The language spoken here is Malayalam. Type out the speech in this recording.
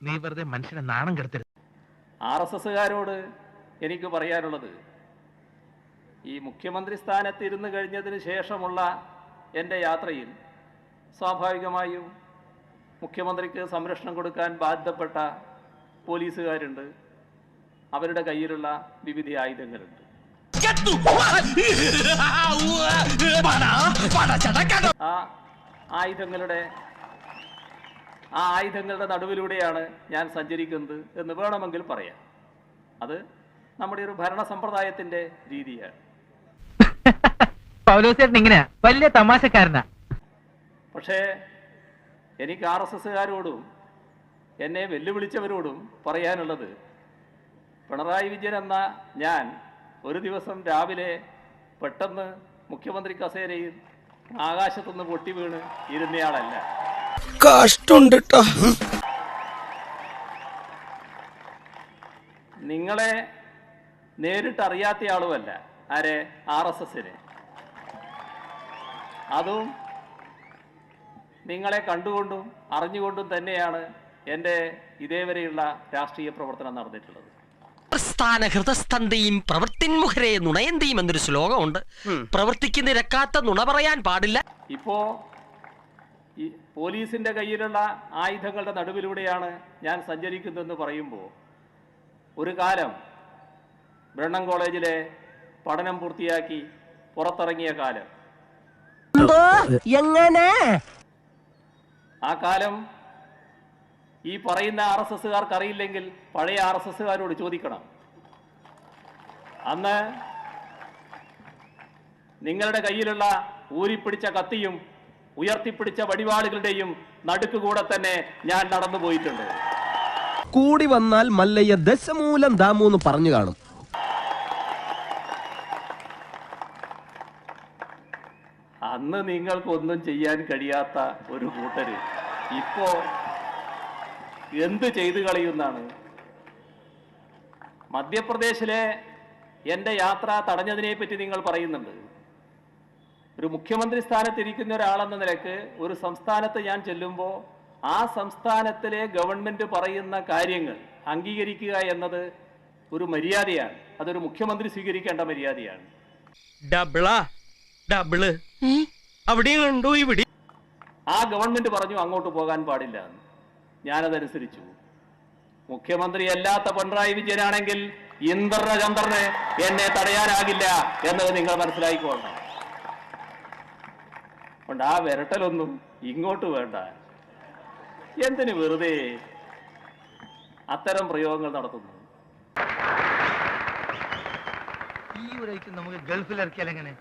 നീ വെറുതെ മനുഷ്യനെ നാണം കെടുത്തരുത്. RSSകാരോട് എനിക്ക് പറയാനുള്ളത്, ഈ മുഖ്യമന്ത്രി സ്ഥാനത്ത് ഇരുന്ന് കഴിഞ്ഞതിന് ശേഷമുള്ള എൻ്റെ യാത്രയിൽ സ്വാഭാവികമായും മുഖ്യമന്ത്രിക്ക് സംരക്ഷണം കൊടുക്കാൻ ബാധ്യപ്പെട്ട പോലീസുകാരുണ്ട്, അവരുടെ കയ്യിലുള്ള വിവിധ ആയുധങ്ങളുണ്ട്. ആ ആയുധങ്ങളുടെ നടുവിലൂടെയാണ് ഞാൻ സഞ്ചരിക്കുന്നത് എന്ന് വേണമെങ്കിൽ പറയാം. അത് നമ്മുടെ ഒരു ഭരണ സമ്പ്രദായത്തിന്റെ രീതിയാണ്. പൗലോസേട്ടൻ ഇങ്ങനെയാ, വലിയ തമാശക്കാരനാ. പക്ഷേ എനിക്ക് RSSകാരോടും എന്നെ വെല്ലുവിളിച്ചവരോടും പറയാനുള്ളത്, പിണറായി വിജയൻ എന്ന ഞാൻ ഒരു ദിവസം രാവിലെ പെട്ടെന്ന് മുഖ്യമന്ത്രി കസേരയിൽ ആകാശത്തുനിന്ന് പൊട്ടി വീണ് ഇരുന്നയാളല്ല. നിങ്ങളെ നേരിട്ട് അറിയാത്ത ആളുമല്ല. ആരെ? RSSനെ. അതും നിങ്ങളെ കണ്ടുകൊണ്ടും അറിഞ്ഞുകൊണ്ടും തന്നെയാണ് എൻ്റെ ഇതേവരെയുള്ള രാഷ്ട്രീയ പ്രവർത്തനം നടന്നിട്ടുള്ളത്. ഹൃദസ്തന്തയും പ്രവൃത്തിന്മുഖരെ നുണയന്തിയും എന്നൊരു ശ്ലോകമുണ്ട്. പ്രവൃത്തിക്ക് നിരക്കാത്ത നുണ പറയാൻ പാടില്ല. ഇപ്പോ ഈ പോലീസിന്റെ കയ്യിലുള്ള ആയുധങ്ങളുടെ നടുവിലൂടെയാണ് ഞാൻ സഞ്ചരിക്കുന്നതെന്ന് പറയുമ്പോൾ, ഒരു കാലം ബ്രണ്ണൻ കോളേജിലെ പഠനം പൂർത്തിയാക്കി പുറത്തിറങ്ങിയ കാലം, ആ കാലം ഈ പറയുന്ന RSSകാർക്ക് അറിയില്ലെങ്കിൽ പഴയ RSSകാരോട് ചോദിക്കണം. അന്ന് നിങ്ങളുടെ കയ്യിലുള്ള ഊരിപ്പിടിച്ച കത്തിയും ഉയർത്തിപ്പിടിച്ച വടിവാളുകളുടെയും നടുക്കുകൂടെ തന്നെ ഞാൻ നടന്നു പോയിട്ടുണ്ട്. കൂടി വന്നാൽ മല്ലയ്യ ദശമൂലം ദാമൂന്ന് പറഞ്ഞു കാണും. അന്ന് നിങ്ങൾക്കൊന്നും ചെയ്യാൻ കഴിയാത്ത ഒരു കൂട്ടര് ഇപ്പോ എന്ത് ചെയ്തു കളയുന്നാണ്. മധ്യപ്രദേശിലെ എൻ്റെ യാത്ര തടഞ്ഞതിനെ പറ്റി നിങ്ങൾ പറയുന്നുണ്ട്. ഒരു മുഖ്യമന്ത്രി സ്ഥാനത്തിരിക്കുന്ന ഒരാളെന്ന നിലക്ക് ഒരു സംസ്ഥാനത്ത് ഞാൻ ചെല്ലുമ്പോൾ ആ സംസ്ഥാനത്തിലെ ഗവൺമെന്റ് പറയുന്ന കാര്യങ്ങൾ അംഗീകരിക്കുക എന്നത് ഒരു മര്യാദയാണ്. അതൊരു മുഖ്യമന്ത്രി സ്വീകരിക്കേണ്ട മര്യാദയാണ്. ആ ഗവൺമെന്റ് പറഞ്ഞു അങ്ങോട്ട് പോകാൻ പാടില്ല. ഞാനതനുസരിച്ചു. മുഖ്യമന്ത്രി അല്ലാത്ത പിണറായി വിജയനാണെങ്കിൽ ഇന്ദ്രചന്ദ്രന് എന്നെ തടയാനാകില്ല എന്നത് നിങ്ങൾ മനസ്സിലാക്കിക്കൊള്ളണം. അതുകൊണ്ട് ആ വിരട്ടലൊന്നും ഇങ്ങോട്ട് വേണ്ട. എന്തിനു വെറുതെ അത്തരം പ്രയോഗങ്ങൾ നടത്തുന്നു? ഈ ഒരു ഐറ്റം നമുക്ക് ഗൾഫിൽ ഇറക്കിയാൽ എങ്ങനെ?